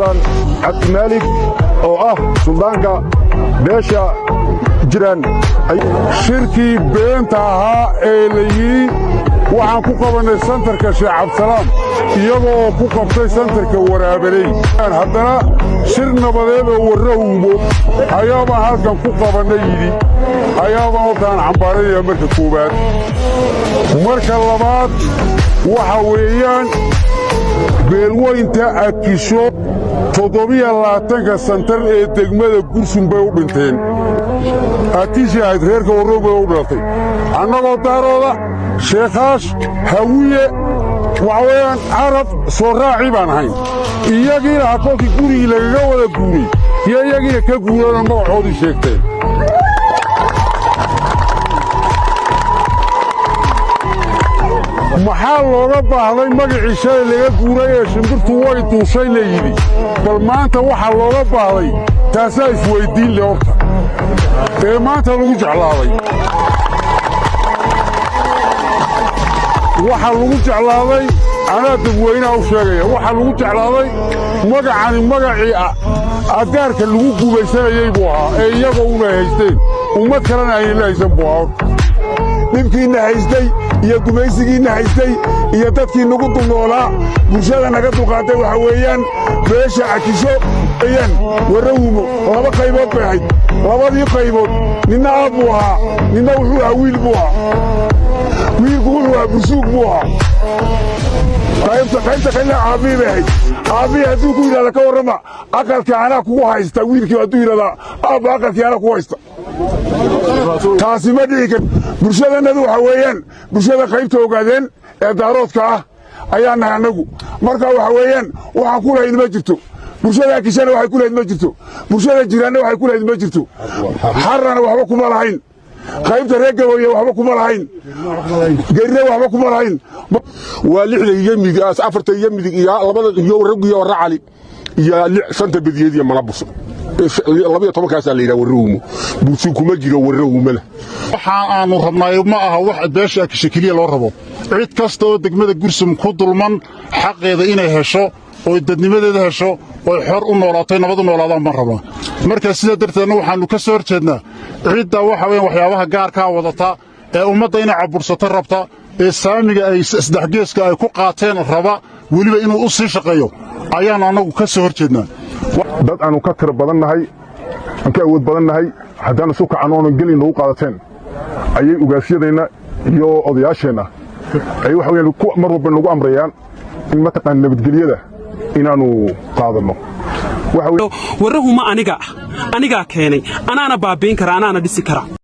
سلطان عبد الملك أو سلطانك باشا جيران شركي بينتها إلي waxaan ku qabanay santarka Sheekh Abdisalaam iyagoo ku qabtay santarka Waraabeley haddana shir nabadeed oo warrawmo ayaaba halkan ku qabanay yidi ayaaba halkan cambaaraya marka koobaad marka labaad waxa weeyaan beelweynta Akisho 720 santar ee degmada Gursun bay u dhinteen Akisho ay reerka warrawmo u dhalatay annagoo daarooda sheekhaas hawiye waxaan arab soo raaci baan ahayn iyagiina halkii gurigi lagaga wada guuray iyagiina ka guurana magacoodii sheegteen maxaa looga baahday magacii shalay laga guuray ee shimbirtu way duushay la yidhi bal maanta waxaa looga baahday taasaa isweydiin leh horta ee maanta lagu jeclaaday waxaa lagu jeclaaday anaa dadweynaha u sheegaya waxaa lagu jeclaaday magacani magacii agaarka lagu gubaysanayay buu ahaa ee iyagoo una haysteen ummad kalena aynala haysan buu ahaa dhibkiina haystay iyo gumaysigiina haystay iyo dadkii nagu dulnoolaa bulshada naga dulqaatay waxa weeyaan beesha Akisho ayaan warrawmo laba qaybood bay ahayd labadii qaybood ninna aab buu ahaa ninna wuxuu ahaa wiil buu ahaa wiilku wuxuu ahaa bursuug buu ahaa qaybta kale aabii bay ahayd aabii hadduu ku yidhahda ka warrama aqalkii anaa kugu haysta wiilkii hadduu yidhahdaa aabba aqalkii anaa kugu haysta taasi ma dhici kar bulshadannadu waxa weeyaan bulshada qaybta ogaadeen ee daaroodka ah ayaa nahay annagu marka waxa weeyaan waxaan ku lahayd ma jirto bulshada Akishana waxay ku lahayd ma jirto bulshada jiraanna waxay ku lahayd ma jirto xarrana waxba kuma lahayn qaybta reer Gaboye waxba kuma lahayn geerre waxba kuma lahayn waa lixda yimid afarta yimid iyo labada iyo rag iyo racali iyo shanta bidiyad iyo malabus 12 kaas la yiraahdo warruumo bulsho kuma jiro warruumo waxa aanu rabnay ma aha wax beesha Akisho kaliya loo rabo cid kasta oo degmada Gursum ku dulman xaqeeda inay hesho oo dadnimadeeda hesho oo xor u noolaato nabad u noolaadaan ma rabaa marka sida darteedna waxaanu ka soo horjeednaa cidda waxa weyn waxyaabaha gaarka wadata ee ummadda inay cabursato rabta ee saamiga ay saddex geeska ay ku qaateen raba waliba inuu u sii shaqeeyo ayaan anagu ka soo horjeednaa dad aanu ka tir badannahay aan ka awood badannahay haddana suuqa canoon gelin lagu qaadateen ayay ugaasyadeena iyo odayaasheena ay waxa weyn mar walba nagu amrayaan in mataqaan nabadgelyada inaanu qaadano warruumo aniga keenay anaana baabiin kara anaana dhisi kara